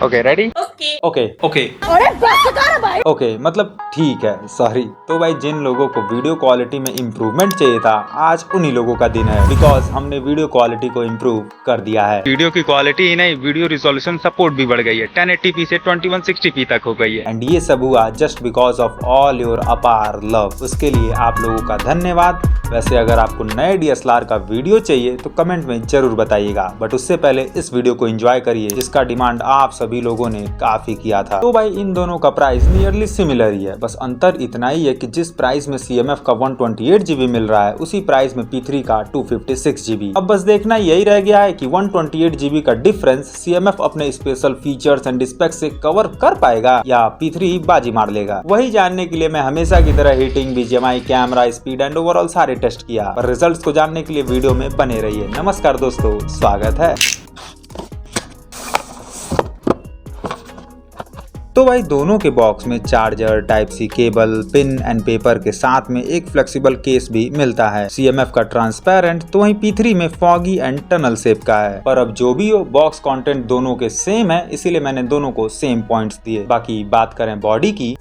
Okay ready. Okay okay okay अरे बस कर भाई। ओके मतलब ठीक है, सॉरी। तो भाई जिन लोगों को वीडियो क्वालिटी में इम्प्रूवमेंट चाहिए था, आज उन्हीं लोगों का दिन है, बिकॉज हमने वीडियो क्वालिटी को इम्प्रूव कर दिया है। वीडियो की क्वालिटी ही नहीं, वीडियो रिजोल्यूशन सपोर्ट भी बढ़ गई है, 1080p से 2160p तक हो गई है। एंड ये सब हुआ just because of all your अपार लव। उसके लिए आप लोगों का धन्यवाद। वैसे अगर आपको नए DSLR का वीडियो चाहिए तो कमेंट में जरूर बताइएगा, बट उससे पहले इस वीडियो को एंजॉय करिए, जिसका डिमांड आप सभी लोगों ने काफी किया था। तो भाई इन दोनों का प्राइस नियरली सिमिलर ही है, बस अंतर इतना ही है कि जिस प्राइस में CMF का 128GB मिल रहा है, उसी प्राइस में P3 का 256GB। अब बस देखना यही रह गया है कि 128GB का डिफरेंस CMF अपने स्पेशल फीचर्स एंड स्पेक्स से कवर कर पाएगा या P3 ही बाजी मार लेगा। वही जानने के लिए मैं हमेशा की तरह heating, BGMI, camera, speed and overall सारे टेस्ट किया, पर रिजल्ट्स को जानने के लिए वीडियो में बने रहिए। नमस्कार दोस्तों, स्वागत है। तो भाई दोनों के बॉक्स में charger, type C cable, pin and paper के साथ में एक फ्लेक्सिबल केस भी मिलता है। CMF का ट्रांसपेरेंट, तो वहीं P3 में फॉगी एंड टनल शेप का है। पर अब जो भी हो, बॉक्स कंटेंट दोनों के सेम है, इसीलिए मैंने दोनों को सेम पॉइंट्स दिए। बाकी बात करें बॉडी की,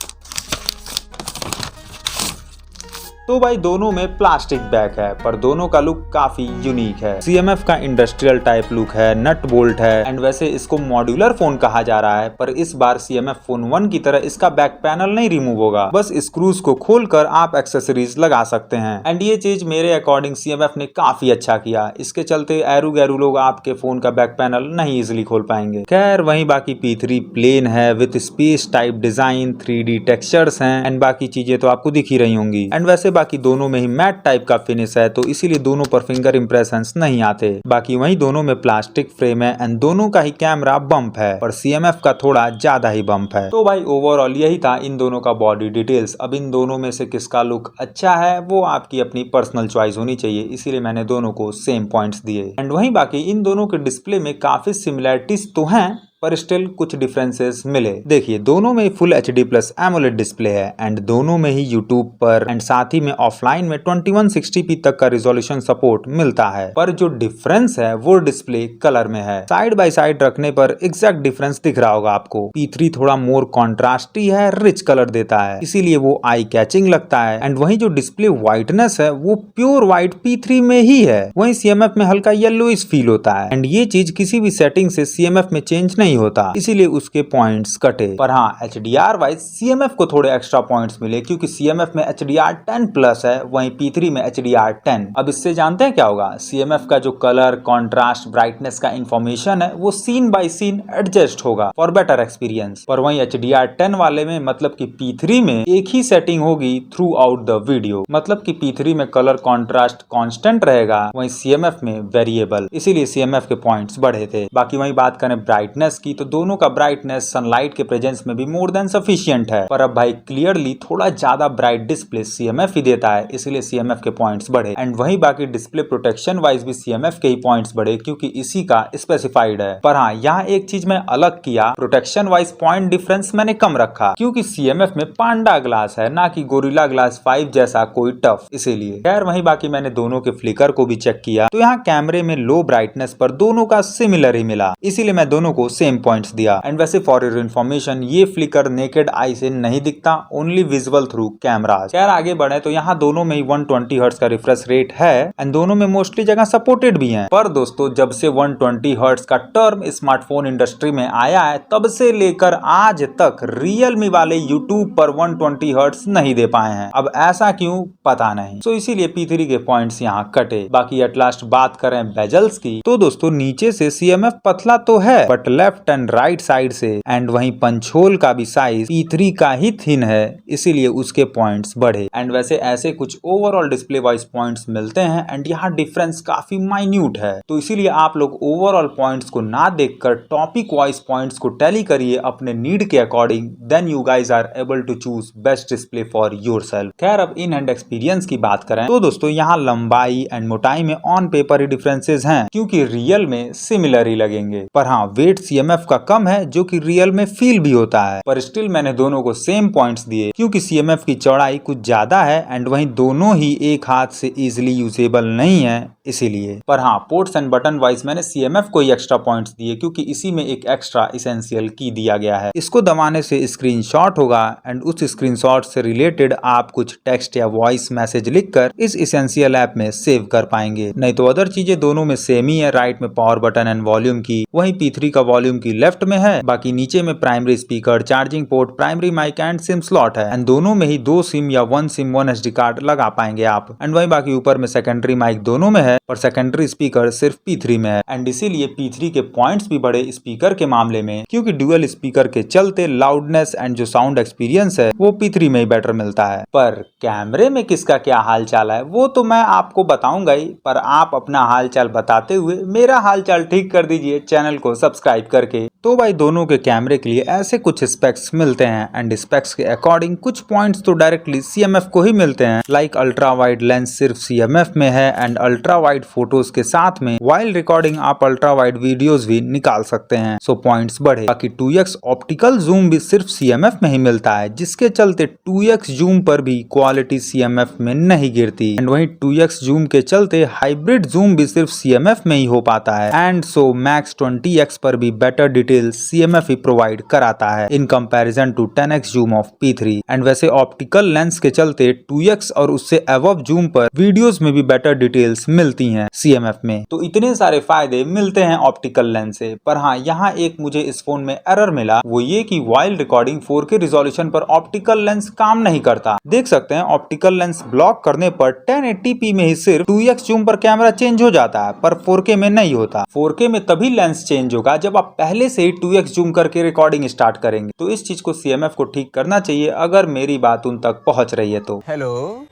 तो भाई दोनों में प्लास्टिक बैक है, पर दोनों का लुक काफी यूनिक है। CMF का इंडस्ट्रियल टाइप लुक है, नट बोल्ट है, एंड वैसे इसको मॉड्यूलर फोन कहा जा रहा है, पर इस बार CMF फोन 1 की तरह इसका बैक पैनल नहीं रिमूव होगा, बस स्क्रूज को खोलकर आप एक्सेसरीज लगा सकते हैं। एंड ये चीज मेरे अकॉर्डिंग CMF ने काफी अच्छा किया, इसके चलते एरू गैरू लोग आपके फोन का बैक पैनल नहीं इजिली खोल पाएंगे। खैर वहीं बाकी P3 प्लेन है with space type design, 3D textures हैं, एंड बाकी चीजें तो आपको दिख ही रही होंगी। एंड वैसे बाकी दोनों में ही मैट टाइप का फिनिश है, तो इसीलिए दोनों पर फिंगर इंप्रेशंस नहीं आते। बाकी वहीं दोनों में प्लास्टिक फ्रेम है एंड दोनों का ही कैमरा बम्प है, पर CMF का थोड़ा ज्यादा ही बम्प है। तो भाई ओवरऑल यही था इन दोनों का बॉडी डिटेल्स। अब इन दोनों में से किसका लुक अच्छा है वो आपकी अपनी पर्सनल चॉइस होनी चाहिए, इसीलिए मैंने दोनों को सेम पॉइंट्स दिए। एंड वहीं बाकी इन दोनों के डिस्प्ले में काफी सिमिलरिटीज तो हैं, पर स्टिल कुछ डिफरेंसेस मिले। देखिए दोनों में full HD plus AMOLED display है, एंड दोनों में ही यूट्यूब पर एंड साथ ही में ऑफलाइन में 2160p तक का रिजोल्यूशन सपोर्ट मिलता है। पर जो डिफरेंस है वो डिस्प्ले कलर में है। साइड बाय साइड रखने पर एग्जैक्ट डिफरेंस दिख रहा होगा आपको। P3 थोड़ा मोर कॉन्ट्रास्टी है, रिच कलर देता है, इसीलिए वो आई कैचिंग लगता है। एंड वही जो डिस्प्ले व्हाइटनेस है वो प्योर व्हाइट P3 में ही है, वही CMF में हल्का येलोइश फील होता है। एंड ये चीज किसी भी सेटिंग से CMF में चेंज नहीं होता, इसीलिए उसके पॉइंट्स कटे। पर हाँ HDR वाइज CMF को थोड़े एक्स्ट्रा पॉइंट्स मिले, क्योंकि CMF में HDR10 प्लस है, वहीं P3 में HDR10। अब इससे जानते हैं क्या होगा, CMF का जो कलर, कॉन्ट्रास्ट, ब्राइटनेस का इंफॉर्मेशन है वो सीन बाय सीन एडजस्ट होगा फॉर बेटर एक्सपीरियंस। पर वहीं HDR10 वाले में मतलब कि P3 में एक ही सेटिंग होगी थ्रू आउट द वीडियो, मतलब कि P3 में कलर कॉन्ट्रास्ट कांस्टेंट रहेगा, वहीं CMF में वेरिएबल, इसीलिए CMF के पॉइंट्स बढ़े थे। बाकी वहीं बात करें ब्राइटनेस की, तो दोनों का ब्राइटनेस सनलाइट के प्रेजेंस में भी मोर देन सफिशिएंट है। पर अब भाई क्लियरली थोड़ा ज्यादा ब्राइट डिस्प्ले CMF ही देता है, इसीलिए CMF के पॉइंट्स बढ़े। एंड वहीं बाकी डिस्प्ले प्रोटेक्शन वाइज भी CMF के ही पॉइंट्स बढ़े, क्योंकि इसी का स्पेसिफाइड है। पर हाँ यहाँ एक चीज मैं अलग किया, प्रोटेक्शन वाइज पॉइंट डिफरेंस मैंने कम रखा, क्योंकि CMF में पांडा ग्लास है, ना कि गोरिल्ला ग्लास 5 जैसा कोई टफ, इसीलिए। खैर वहीं बाकी मैंने दोनों के फ्लिकर को भी चेक किया, तो यहाँ कैमरे में लो ब्राइटनेस पर दोनों का सिमिलर ही मिला, इसीलिए मैं दोनों को सेम पॉइंट्स दिया। एंड वैसे फॉर योर इन्फॉर्मेशन, ये फ्लिकर नेकेड आई से नहीं दिखता, ओनली विजुअल थ्रू कैमराज। खैर आगे बढ़े तो यहाँ दोनों में ही 120 हर्ट्ज का रिफ्रेश रेट है, एंड दोनों में मोस्टली जगह सपोर्टेड भी हैं। पर दोस्तों जब से 120 हर्ट्ज का टर्म स्मार्टफोन इंडस्ट्री में आया है, तब से लेकर आज तक रियलमी वाले यूट्यूब पर 120 हर्ट्ज नहीं दे पाए हैं। अब ऐसा क्यों पता नहीं, तो इसीलिए P3 के पॉइंट्स यहाँ कटे। बाकी एट लास्ट बात करें बेजल्स की, तो दोस्तों नीचे से CMF पतला तो है, but left and right side से एंड वहीं पंचहोल का भी साइज P3 का ही थिन है, इसीलिए उसके पॉइंट्स बढ़े। एंड वैसे ऐसे कुछ ओवरऑल डिस्प्ले वाइज पॉइंट्स मिलते हैं, एंड यहाँ डिफरेंस काफी माइन्यूट है, तो इसीलिए आप लोग ओवरऑल पॉइंट्स को ना देखकर टॉपिक वाइज पॉइंट्स को टैली करिए अपने नीड के according, then you guys are able to choose best display for yourself. खैर अब इन हैंड एक्सपीरियंस की बात करें तो दोस्तों यहाँ लंबाई एंड मोटाई में ऑन पेपर ही डिफरेंसेस हैं, क्योंकि रियल में सिमिलर ही लगेंगे। पर हाँ वेट CMF CMF का कम है, जो कि रियल में फील भी होता है। पर स्टिल मैंने दोनों को सेम पॉइंट्स दिए, क्योंकि CMF की चौड़ाई कुछ ज्यादा है एंड वहीं दोनों ही एक हाथ से इजिली यूजेबल नहीं है इसीलिए। पर हाँ, पोर्ट्स एंड बटन वाइज मैंने CMF को ही एक्स्ट्रा पॉइंट्स दिए, क्योंकि इसी में एक एक्स्ट्रा इसेंशियल की दिया गया है। इसको दबाने से स्क्रीनशॉट होगा एंड उस स्क्रीनशॉट से रिलेटेड आप कुछ टेक्स्ट या वॉइस मैसेज लिखकर इस इसेंशियल ऐप में सेव कर पाएंगे। नहीं तो अदर चीजें दोनों में सेम ही है। राइट में पावर बटन एंड वॉल्यूम की, वहीं P3 का वॉल्यूम की लेफ्ट में है। बाकी नीचे में primary speaker, charging port, primary mic and SIM slot है एंड दोनों में ही 2 सिम या 1 सिम 1 SD कार्ड लगा पाएंगे आप। एंड वहीं बाकी ऊपर में सेकेंडरी माइक दोनों में है और सेकेंडरी स्पीकर सिर्फ P3 में है। एंड इसीलिए P3 के पॉइंट्स भी बढ़े स्पीकर के मामले में, क्योंकि डुअल स्पीकर के चलते लाउडनेस एंड जो साउंड एक्सपीरियंस है वो P3 में ही बेटर मिलता है। पर कैमरे में किसका क्या हाल चाल है वो तो मैं आपको बताऊंगा ही, पर आप अपना हाल चाल बताते हुए मेरा हाल चाल ठीक कर दीजिए चैनल को सब्सक्राइब करके। तो भाई दोनों के कैमरे के लिए ऐसे कुछ स्पेक्स मिलते हैं एंड स्पेक्स के अकॉर्डिंग कुछ पॉइंट्स तो डायरेक्टली CMF को ही मिलते हैं। लाइक अल्ट्रा वाइड लेंस सिर्फ CMF में है एंड अल्ट्रा वाइड फोटोज के साथ में वाइल रिकॉर्डिंग आप अल्ट्रा वाइड वीडियोस भी निकाल सकते हैं, सो पॉइंट्स बढ़े। बाकी 2x ऑप्टिकल जूम भी सिर्फ CMF में ही मिलता है, जिसके चलते 2x जूम पर भी क्वालिटी CMF में नहीं गिरती एंड वहीं 2x जूम के चलते हाइब्रिड जूम भी सिर्फ CMF में ही हो पाता है एंड सो मैक्स 20x पर भी बेटर डिटेल्स CMF ही प्रोवाइड कराता है in comparison to 10x zoom of P3। And वैसे ऑप्टिकल लेंस के चलते 2x और उससे अबव जूम पर वीडियोस में भी बेटर डिटेल्स मिलती हैं CMF में। तो इतने सारे फायदे मिलते हैं ऑप्टिकल लेंस से। पर हाँ, यहाँ एक मुझे इस फोन में एरर मिला, वो ये कि वाइल रिकॉर्डिंग 4K रिजोल्यूशन पर ऑप्टिकल लेंस काम नहीं करता। देख सकते हैं ऑप्टिकल लेंस ब्लॉक करने पर 1080p में ही सिर्फ 2x जूम पर कैमरा चेंज हो जाता है, पर 4K में नहीं होता। 4K में तभी लेंस चेंज होगा जब आप पहले से ही 2x जूम करके रिकॉर्डिंग स्टार्ट करेंगे। तो इस चीज को CMF को ठीक करना चाहिए, अगर मेरी बात उन तक पहुंच रही है तो। हेलो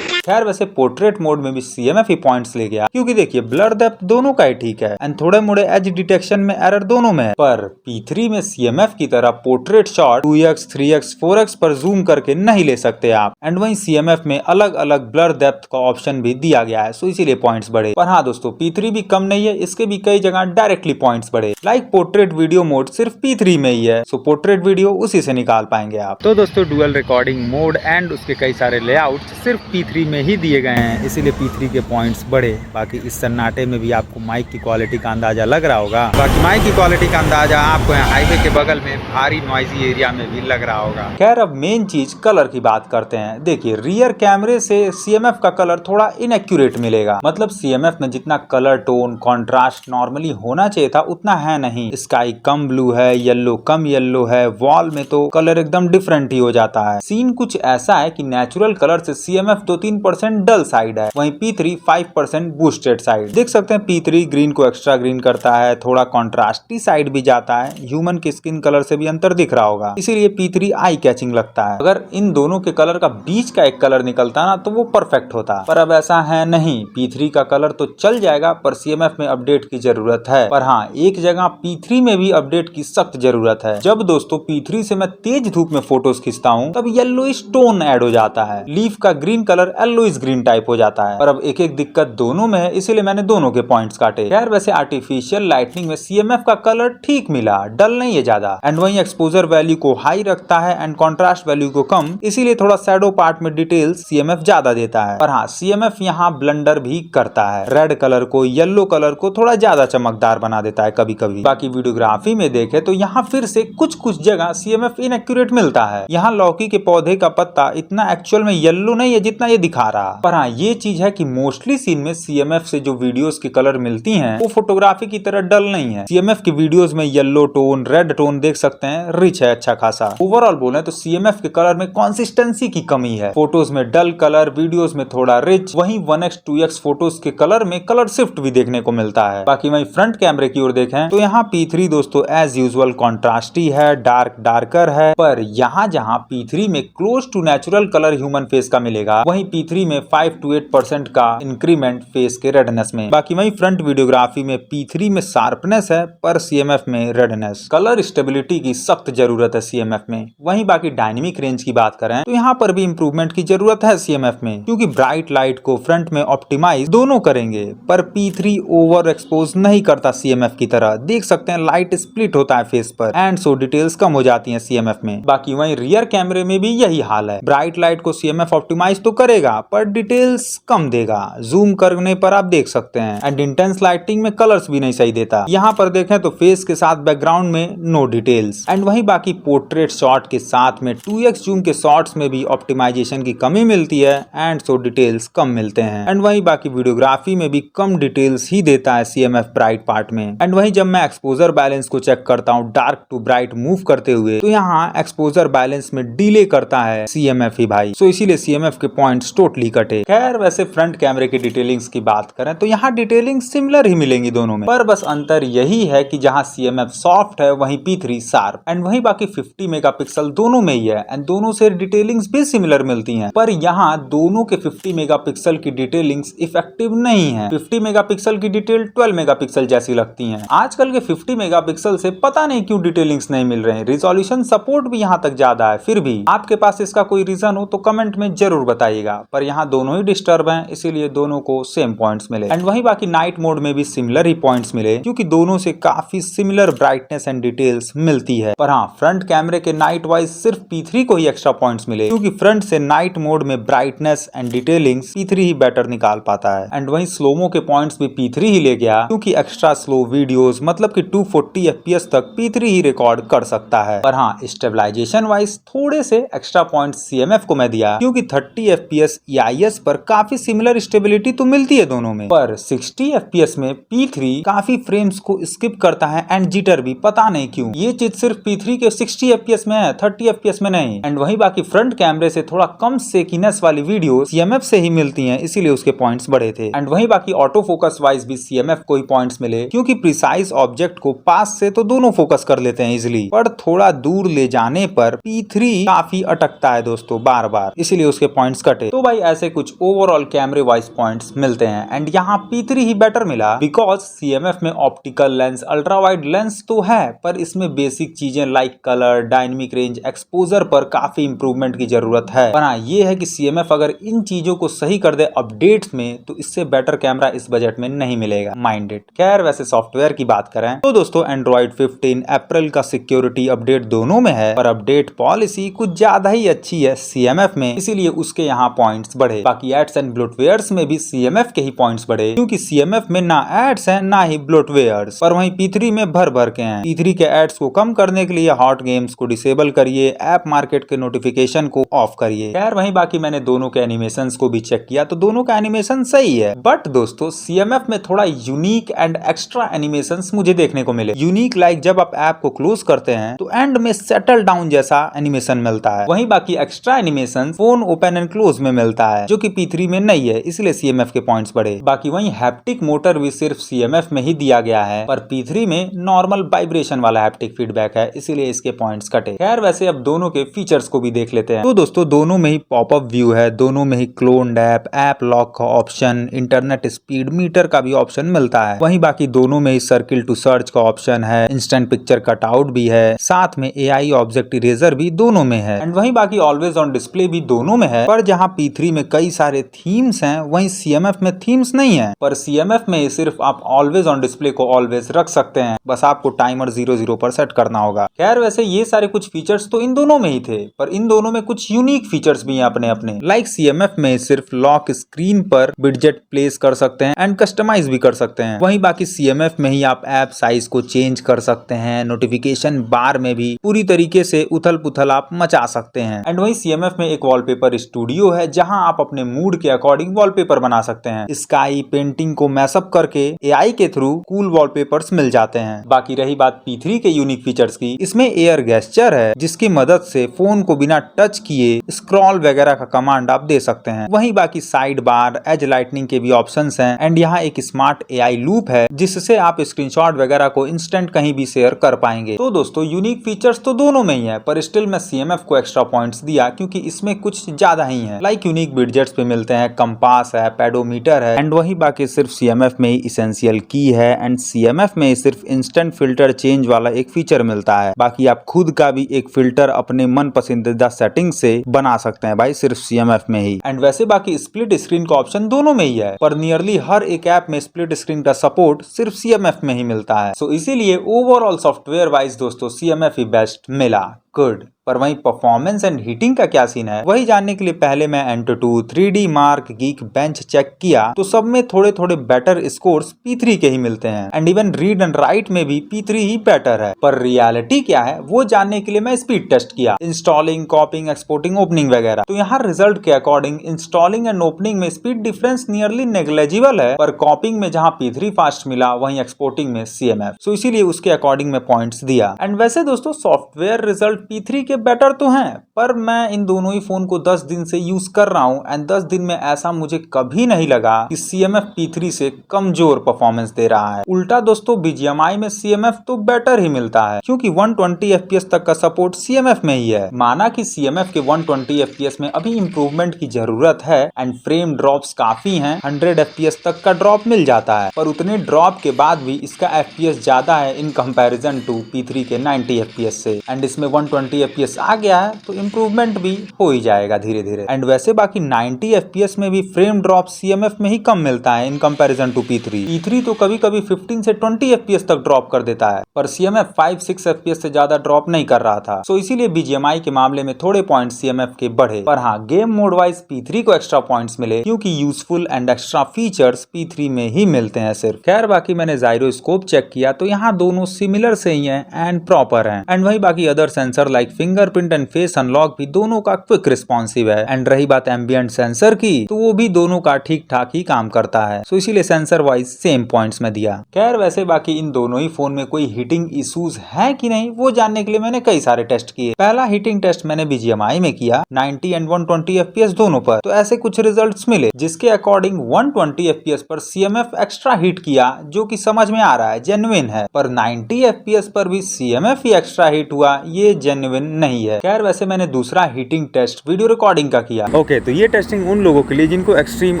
खैर वैसे पोर्ट्रेट मोड में भी CMF ही पॉइंट्स ले गया, क्योंकि देखिए ब्लर डेप्थ दोनों का ही ठीक है एंड थोड़े मोड़े एज डिटेक्शन में एरर दोनों में है। पर P3 में CMF की तरह portrait shot 2x, 3x, 4x पर जूम करके नहीं ले सकते आप एंड वहीं CMF में अलग अलग ब्लर डेप्थ का ऑप्शन भी दिया गया है, सो इसीलिए पॉइंट्स बढ़े। पर हाँ दोस्तों, P3 भी कम नहीं है, इसके भी कई जगह डायरेक्टली पॉइंट्स बढ़े। लाइक पोर्ट्रेट वीडियो मोड सिर्फ P3 में ही है, सो पोर्ट्रेट वीडियो उसी से निकाल पाएंगे आप। तो दोस्तों डुअल रिकॉर्डिंग मोड एंड उसके कई सारे लेआउट सिर्फ P3 में ही दिए गए हैं, इसीलिए P3 के पॉइंट्स बढ़े। बाकी इस सन्नाटे में भी आपको माइक की क्वालिटी का अंदाजा लग रहा होगा। बाकी माइक की क्वालिटी का अंदाजा आपको यहाँ हाईवे के बगल में भारी नॉइजी एरिया में भी लग रहा होगा। खैर अब मेन चीज कलर की बात करते हैं। देखिए रियर कैमरे से CMF का कलर थोड़ा इनएक्यूरेट मिलेगा, मतलब CMF में जितना कलर टोन कॉन्ट्रास्ट नॉर्मली होना चाहिए था उतना है नहीं। स्काई कम ब्लू है, येलो कम येलो है, वॉल में तो कलर एकदम डिफरेंट ही हो जाता है। सीन कुछ ऐसा है कि नेचुरल कलर से CMF 2-3% डल साइड है, वहीं P3 5% बूस्टेड साइड। देख सकते हैं P3 ग्रीन को एक्स्ट्रा ग्रीन करता है, थोड़ा कॉन्ट्रास्टी साइड भी जाता है। ह्यूमन की स्किन कलर से भी अंतर दिख रहा होगा, इसीलिए P3 आई कैचिंग लगता है। अगर इन दोनों के कलर का बीच का एक कलर निकलता ना तो वो परफेक्ट होता, पर अब ऐसा है नहीं। P3 का कलर तो चल जाएगा, पर CMF में अपडेट की जरूरत है। पर हाँ, एक जगह P3 में भी अपडेट की सख्त जरूरत है। जब दोस्तों P3 से मैं तेज धूप में फोटोज खींचता हूँ तब येलोइश टोन ऐड हो जाता है, लीफ का green colour yellowish green type हो जाता है। पर अब एक एक दिक्कत दोनों में है, इसीलिए मैंने दोनों के पॉइंट्स काटे। यार वैसे आर्टिफिशियल लाइटनिंग में CMF का कलर ठीक मिला, डल नहीं है ज्यादा एंड वहीं एक्सपोजर वैल्यू को हाई रखता है एंड कॉन्ट्रास्ट वैल्यू को कम, इसीलिए थोड़ा शैडो पार्ट में डिटेल्स CMF ज्यादा देता है। पर हाँ, CMF यहाँ ब्लंडर भी करता है, रेड कलर को येलो कलर को थोड़ा ज्यादा चमकदार बना देता है कभी कभी। बाकी वीडियोग्राफी में देखे तो यहाँ फिर से कुछ जगह CMF इनएक्यूरेट मिलता है। यहाँ लौकी के पौधे का पत्ता इतना एक्चुअल में येलो नहीं है जितना ये दिखा रहा। पर हाँ, ये चीज है कि मोस्टली सीन में CMF से जो वीडियोस के कलर मिलती हैं वो फोटोग्राफी की तरह डल नहीं है। CMF की वीडियोस में येलो टोन रेड टोन देख सकते हैं, रिच है अच्छा खासा। ओवरऑल बोले तो CMF के कलर में कंसिस्टेंसी की कमी है, फोटोज में डल कलर, वीडियोस में थोड़ा रिच। वहीं 1x 2x फोटोज के कलर में कलर शिफ्ट भी देखने को मिलता है। बाकी वहीं फ्रंट कैमरे की ओर देखें तो यहाँ P3 दोस्तों एज यूजुअल कॉन्ट्रास्टी है, डार्कर है। पर यहाँ जहाँ P3 में close to natural colour human face का मिलेगा, वहीं P3 P3 में 5 to 8% का इंक्रीमेंट फेस के रेडनेस में। बाकी वही फ्रंट वीडियोग्राफी में P3 में शार्पनेस है पर CMF में रेडनेस। कलर स्टेबिलिटी की सख्त जरूरत है CMF में। वहीं बाकी डायनेमिक रेंज की बात करें तो यहाँ पर भी इंप्रूवमेंट की जरूरत है CMF में, क्योंकि ब्राइट लाइट को फ्रंट में ऑप्टिमाइज दोनों करेंगे पर P3 ओवर एक्सपोज नहीं करता CMF की तरह। देख सकते हैं लाइट स्प्लिट होता है फेस पर एंड सो डिटेल्स कम हो जाती हैं CMF में। बाकी वहीं रियर कैमरे में भी यही हाल है, ब्राइट लाइट को CMF ऑप्टिमाइज तो करेगा पर डिटेल्स कम देगा। जूम करने पर आप देख सकते हैं एंड इंटेंस लाइटिंग में कलर्स भी नहीं सही देता। यहाँ पर देखें तो फेस के साथ बैकग्राउंड में नो डिटेल्स। एंड वहीं बाकी पोर्ट्रेट शॉट के साथ में 2x जूम के शॉट्स में भी ऑप्टिमाइजेशन की कमी मिलती है एंड सो डिटेल्स कम मिलते हैं। एंड वहीं बाकी वीडियोग्राफी में भी कम डिटेल्स ही देता है CMF ब्राइट पार्ट में। एंड वहीं जब मैं एक्सपोजर बैलेंस को चेक करता हूँ डार्क टू ब्राइट मूव करते हुए तो यहाँ एक्सपोजर बैलेंस में डिले करता है CMF ही भाई। सो इसीलिए CMF के पॉइंट्स टोटली कटे। खैर वैसे फ्रंट कैमरे की डिटेलिंग्स की बात करें तो यहाँ डिटेलिंग सिमिलर ही मिलेंगी दोनों में, पर बस अंतर यही है कि जहाँ CMF सॉफ्ट है वहीं P3 शार्प। एंड वहीं बाकी 50 मेगापिक्सल दोनों में ही है एंड दोनों से डिटेलिंग्स भी सिमिलर मिलती हैं, पर यहाँ दोनों के 50 मेगापिक्सल की डिटेलिंग्स इफेक्टिव नहीं है। 50 मेगापिक्सल की डिटेल 12 मेगापिक्सल जैसी लगती हैं। आजकल के 50 मेगापिक्सल से पता नहीं क्यों डिटेलिंग्स नहीं मिल रहे हैं। रिजोल्यूशन सपोर्ट भी यहाँ तक ज्यादा है, फिर भी आपके पास इसका कोई रीजन हो तो कमेंट में जरूर बताइएगा। पर यहाँ दोनों ही डिस्टर्ब हैं, इसीलिए दोनों को सेम पॉइंट्स मिले। एंड वहीं बाकी नाइट मोड में भी सिमिलर ही पॉइंट्स मिले, क्योंकि दोनों से काफी सिमिलर ब्राइटनेस एंड डिटेल्स मिलती है। पर हाँ फ्रंट कैमरे के नाइट वाइज सिर्फ P3 को ही एक्स्ट्रा पॉइंट्स मिले, क्योंकि फ्रंट से नाइट मोड में brightness and detailings P3 he better निकाल पाता है। एंड वहीं स्लोमो के पॉइंट्स भी P3 ही ले गया, क्योंकि एक्स्ट्रा स्लो वीडियोस मतलब कि 240 FPS तक P3 ही रिकॉर्ड कर सकता है। पर हाँ स्टेबलाइजेशन वाइज थोड़े से एक्स्ट्रा पॉइंट्स CMF को मैं दिया, क्योंकि 30 FPS EIS पर काफी सिमिलर स्टेबिलिटी तो मिलती है दोनों में, पर 60 FPS में P3 काफी फ्रेम्स को स्किप करता है एंड जिटर भी, पता नहीं क्यों। ये चीज सिर्फ P3 के 60 FPS में है, 30 FPS में नहीं। एंड वहीं बाकी फ्रंट कैमरे से थोड़ा कम सेकीनेस वाली वीडियो CMF से ही मिलती हैं, इसीलिए उसके पॉइंट्स बढ़े थे। एंड वहीं बाकी ऑटो फोकस वाइज भी CMF को ही पॉइंट्स मिले, क्योंकि प्रिसाइज ऑब्जेक्ट को पास से तो दोनों फोकस कर लेते हैं इजिली, पर थोड़ा दूर ले जाने पर P3 काफी अटकता है दोस्तों बार बार, इसीलिए उसके पॉइंट्स कटे। तो भाई ऐसे कुछ ओवरऑल कैमरे वाइज पॉइंट्स मिलते हैं। एंड यहाँ P3 ही बेटर मिला, बिकॉज CMF में optical lens ultra wide lens तो है, पर इसमें बेसिक चीजें like colour, dynamic range, exposure पर काफी इंप्रूवमेंट की जरूरत है। पर हाँ ये है कि CMF अगर इन चीजों को सही कर दे अपडेट्स में तो इससे बेटर कैमरा इस बजट में नहीं मिलेगा, माइंडेड। खैर वैसे सॉफ्टवेयर की बात करें तो दोस्तों एंड्रॉइड 15 अप्रैल का सिक्योरिटी अपडेट दोनों में है, पर अपडेट पॉलिसी कुछ ज्यादा ही अच्छी है CMF में, इसीलिए उसके यहाँ पॉइंट्स बढ़े। बाकी एड्स एंड ब्लोटवेयर्स में भी CMF के ही पॉइंट्स बढ़े, क्योंकि CMF में ना एड्स है ना ही ब्लोटवेयर्स, पर वहीं P3 में भर भर के हैं। P3 के एड्स को कम करने के लिए हॉट गेम्स को डिसेबल करिए, ऐप मार्केट के नोटिफिकेशन को ऑफ करिए। खैर वहीं बाकी मैंने दोनों के एनिमेशंस को भी चेक किया तो दोनों का एनिमेशन सही है, बट दोस्तों CMF में थोड़ा यूनिक एंड एक्स्ट्रा एनिमेशंस मुझे देखने को मिले। यूनिक लाइक जब आप ऐप को क्लोज करते हैं तो एंड में सेटल डाउन जैसा एनिमेशन मिलता है। वहीं बाकी extra animation phone open and close में मिलता है, जो कि P3 में नहीं है, इसलिए CMF के पॉइंट्स बढ़े। बाकी वहीं हैप्टिक मोटर भी सिर्फ CMF में ही दिया गया है, पर P3 में नॉर्मल वाइब्रेशन वाला हैप्टिक फीडबैक है, इसीलिए इसके पॉइंट्स कटे। खैर वैसे अब दोनों के फीचर्स को भी देख लेते हैं। तो दोस्तों दोनों में ही पॉपअप व्यू है, दोनों में ही क्लोन्ड ऐप लॉक का ऑप्शन, इंटरनेट स्पीड मीटर का भी ऑप्शन मिलता है। वहीं बाकी दोनों में ही सर्किल टू सर्च का ऑप्शन है, इंस्टेंट पिक्चर कटआउट भी है, साथ में AI ऑब्जेक्ट इरेजर भी दोनों में है। एंड वहीं बाकी ऑलवेज ऑन डिस्प्ले भी दोनों में है, पर जहां P3 में कई सारे थीम्स हैं वहीं CMF में थीम्स नहीं है। पर CMF में सिर्फ आप ऑलवेज ऑन डिस्प्ले को ऑलवेज रख सकते हैं, बस आपको टाइमर 00 पर सेट करना होगा। खैर वैसे ये सारे कुछ फीचर्स तो इन दोनों में ही थे, पर इन दोनों में कुछ यूनिक फीचर्स भी हैं अपने अपने। लाइक CMF में सिर्फ लॉक स्क्रीन पर विडजेट प्लेस कर सकते हैं एंड कस्टमाइज भी कर सकते हैं। वहीं बाकी CMF में ही आप ऐप साइज को चेंज कर सकते हैं, नोटिफिकेशन बार में भी पूरी तरीके से उथल पुथल आप मचा सकते हैं। एंड वहीं CMF में एक वॉलपेपर स्टूडियो है, जहां आप अपने मूड के अकॉर्डिंग वॉलपेपर बना सकते हैं। स्काई पेंटिंग को मैसअप करके AI के थ्रू कूल वॉलपेपर्स मिल जाते हैं। बाकी रही बात P3 के यूनिक फीचर्स की, इसमें एयर गेस्चर है, जिसकी मदद से फोन को बिना टच किए स्क्रॉल वगैरह का कमांड आप दे सकते हैं। वहीं बाकी साइड बार, एज लाइटनिंग के भी ऑप्शंस हैं एंड यहाँ एक स्मार्ट AI लूप है, जिससे आप स्क्रीनशॉट वगैरह को इंस्टेंट कहीं भी शेयर कर पाएंगे। तो दोस्तों यूनिक फीचर्स तो दोनों में ही है, पर स्टिल मैं CMF को एक्स्ट्रा पॉइंट्स दिया, क्योंकि इसमें कुछ ज्यादा ही है। लाइक यूनिक यूनिक विडजेट्स पे मिलते हैं, कंपास है, पेडोमीटर है, एंड वही बाकी सिर्फ CMF में ही इसेंशियल की है, एंड CMF में सिर्फ इंस्टेंट फिल्टर चेंज वाला एक फीचर मिलता है। बाकी आप खुद का भी एक फिल्टर अपने मन पसंदीदा सेटिंग से बना सकते हैं भाई, सिर्फ CMF में ही। एंड वैसे बाकी स्प्लिट स्क्रीन का ऑप्शन दोनों में ही है, पर नियरली हर एक ऐप में स्प्लिट स्क्रीन का सपोर्ट सिर्फ CMF में ही मिलता है। सो इसीलिए ओवरऑल सॉफ्टवेयर वाइज दोस्तों CMF ही बेस्ट मिला। गुड। पर वहीं परफॉर्मेंस एंड हीटिंग का क्या सीन है, वही जानने के लिए पहले मैं Antutu 3D Mark Geek bench check किया, तो सब में थोड़े थोड़े बेटर स्कोर्स P3 के ही मिलते हैं, and even read and right में भी P3 ही बेटर है। पर रियलिटी क्या है वो जानने के लिए मैं स्पीड टेस्ट किया, इंस्टॉलिंग, कॉपिंग, एक्सपोर्टिंग, ओपनिंग वगैरह। तो यहाँ रिजल्ट के अकॉर्डिंग इंस्टॉलिंग एंड ओपनिंग में स्पीड डिफरेंस नियरली नेग्लेजिबल है, पर कॉपिंग में जहाँ P3 फास्ट मिला वहीं एक्सपोर्टिंग में CMF। सो इसीलिए उसके अकॉर्डिंग में पॉइंट्स दिया। एंड वैसे दोस्तों सॉफ्टवेयर रिजल्ट P3 के बेटर तो हैं, पर मैं इन दोनों ही फोन को 10 दिन से यूज कर रहा हूं, एंड 10 दिन में ऐसा मुझे कभी नहीं लगा कि CMF P3 से कमजोर परफॉर्मेंस दे रहा है। उल्टा दोस्तों BGMI में CMF तो बेटर ही मिलता है, क्योंकि 120 FPS तक का सपोर्ट CMF में ही है। माना कि CMF के 120 FPS में अभी इंप्रूवमेंट की जरूरत है, एंड फ्रेम ड्रॉप्स काफी हैं, 100 FPS तक का ड्रॉप मिल जाता है, पर उतने ड्रॉप के बाद भी इसका FPS ज्यादा है इन कंपैरिजन टू P3 के 90 FPS से, एंड इसमें 120 FPS आ गया है तो इम्प्रूवमेंट भी हो ही जाएगा धीरे धीरे। एंड वैसे बाकी 90 FPS में भी फ्रेम ड्रॉप CMF में ही कम मिलता है इन कंपैरिजन टू P3 तो कभी कभी 15 से 20 FPS तक ड्रॉप कर देता है, पर CMF 5-6 FPS से ज्यादा ड्रॉप नहीं कर रहा था। सो इसीलिए BGMI के मामले में थोड़े पॉइंट CMF के बढ़े, पर हाँ गेम मोड वाइज P3 को एक्स्ट्रा पॉइंट्स मिले, क्योंकि useful and extra features P3 में ही मिलते हैं सिर्फ। खैर बाकी मैंने जायरोस्कोप चेक किया तो यहाँ दोनों सिमिलर से ही है एंड प्रॉपर है, एंड वही बाकी other sensor like fingerprint and face unlock भी दोनों का क्विक रिस्पॉन्सिव है। एंड रही बात एम्बिएंट सेंसर की, तो वो भी दोनों का ठीक ठाक ही काम करता है। सो इसीलिए सेंसर वाइज सेम पॉइंट्स में दिया। खैर वैसे बाकी इन दोनों ही फोन में कोई हीटिंग इश्यूज है कि नहीं वो जानने के लिए मैंने कई सारे टेस्ट किए। पहला हीटिंग टेस्ट मैंने BGMI में किया 90 एंड 120 FPS दोनों पर, तो ऐसे कुछ रिजल्ट्स मिले जिसके अकॉर्डिंग 120 FPS पर CMF एक्स्ट्रा हीट किया, जो कि समझ में आ रहा है जेन्युइन है, पर 90 FPS पर भी CMF ही एक्स्ट्रा हीट हुआ, ये जेन्युइन नहीं है। खैर वैसे मैंने दूसरा हीटिंग टेस्ट वीडियो रिकॉर्डिंग का किया। ओके, तो ये टेस्टिंग उन लोगों के लिए जिनको एक्सट्रीम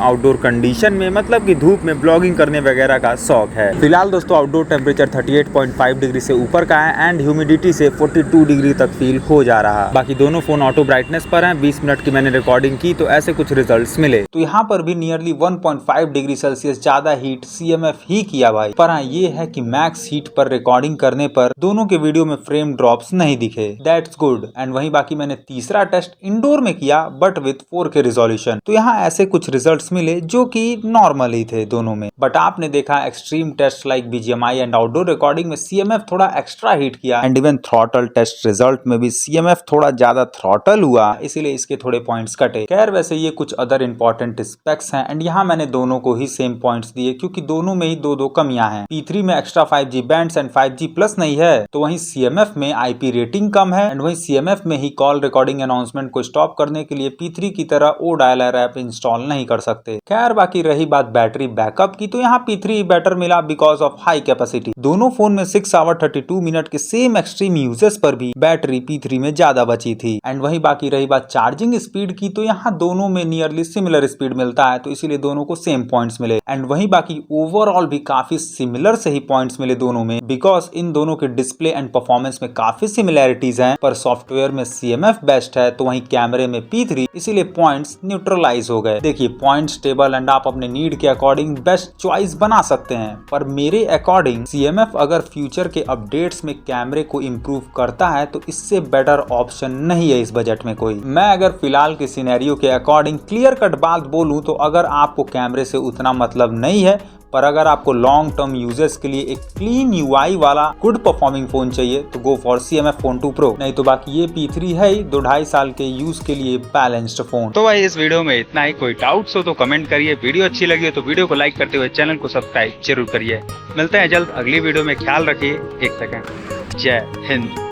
आउटडोर कंडीशन में, मतलब कि धूप में ब्लॉगिंग करने वगैरह का शौक है। फिलहाल दोस्तों आउटडोर टेम्परेचर 38.5 डिग्री से ऊपर का है, एंड ह्यूमिडिटी से 42 डिग्री तक फील हो जा रहा है। बाकी दोनों फोन ऑटो ब्राइटनेस पर हैं। 20 मिनट की मैंने रिकॉर्डिंग की तो ऐसे कुछ रिजल्ट्स मिले। तो यहाँ पर भी नियरली 1.5 डिग्री सेल्सियस ज्यादा हीट CMF ही किया भाई। पर हाँ ये है कि मैक्स हीट पर रिकॉर्डिंग करने पर दोनों के वीडियो में फ्रेम ड्रॉप्स नहीं दिखे, दैट्स गुड। एंड वहीं बाकी मैंने तीसरा टेस्ट इंडोर में किया बट विथ 4K रिजोल्यूशन, तो यहाँ ऐसे कुछ रिजल्ट्स मिले जो कि नॉर्मल ही थे दोनों में। बट आपने देखा extreme test like BGMI and outdoor recording में CMF थोड़ा एक्स्ट्रा हीट किया, and even throttle test result में भी CMF थोड़ा ज्यादा थ्रॉटल हुआ, इसीलिए इसके थोड़े पॉइंट्स कटे। खैर वैसे ये कुछ अदर इंपॉर्टेंट स्पेक्स हैं, एंड यहाँ मैंने दोनों को ही सेम पॉइंट्स दिए, क्योंकि दोनों में ही दो कमियां हैं। P3 में extra 5G bands and 5G plus नहीं है, तो वहीं CMF में IP रेटिंग कम है, एंड वहीं CMF में ही कॉल रिकॉर्डिंग अनाउंसमेंट को स्टॉप करने के लिए P3 की तरह ODialer ऐप इंस्टॉल नहीं कर सकते। खैर बाकी रही बात बैटरी बैकअप की, तो यहाँ P3 बेटर मिला बिकॉज ऑफ हाई कैपेसिटी। दोनों फोन में 6 आवर 32 मिनट के सेम एक्सट्रीम यूजेस पर भी बैटरी P3 में ज्यादा बची थी। एंड वही बाकी रही बात चार्जिंग स्पीड की, तो यहाँ दोनों में नियरली सिमिलर स्पीड मिलता है, तो इसीलिए दोनों को सेम पॉइंट्स मिले। एंड वही बाकी ओवरऑल भी काफी सिमिलर से ही पॉइंट्स मिले दोनों में, बिकॉज इन दोनों के डिस्प्ले एंड परफॉर्मेंस में काफी सिमिलैरिटीज हैं, पर सॉफ्टवेयर में CMF बेस्ट है तो वहीं कैमरे में P3, इसीलिए पॉइंट्स न्यूट्रलाइज हो गए। देखिए पॉइंट्स टेबल एंड आप अपने नीड के अकॉर्डिंग बेस्ट चॉइस बना सकते हैं, पर मेरे अकॉर्डिंग CMF अगर फ्यूचर के अपडेट्स में कैमरे को इम्प्रूव करता है तो इससे बेटर ऑप्शन नहीं है इस बजट में कोई। मैं अगर फिलहाल के सिनेरियो के अकॉर्डिंग क्लियर कट बात बोलूं तो अगर आपको कैमरे से उतना मतलब नहीं है, पर अगर आपको लॉन्ग टर्म यूजेस के लिए एक क्लीन UI वाला गुड परफॉर्मिंग फोन चाहिए तो go for CMF Phone 2 Pro, नहीं तो बाकी ये P3 है ही 2-2.5 साल के यूज के लिए बैलेंस्ड फोन। तो भाई इस वीडियो में इतना ही। कोई डाउट्स हो तो कमेंट करिए, वीडियो अच्छी लगी हो तो वीडियो को लाइक करते हुए चैनल को सब्सक्राइब जरूर करिए। मिलते हैं जल्द अगली वीडियो में, ख्याल रखिए। 1 सेकंड। जय हिंद।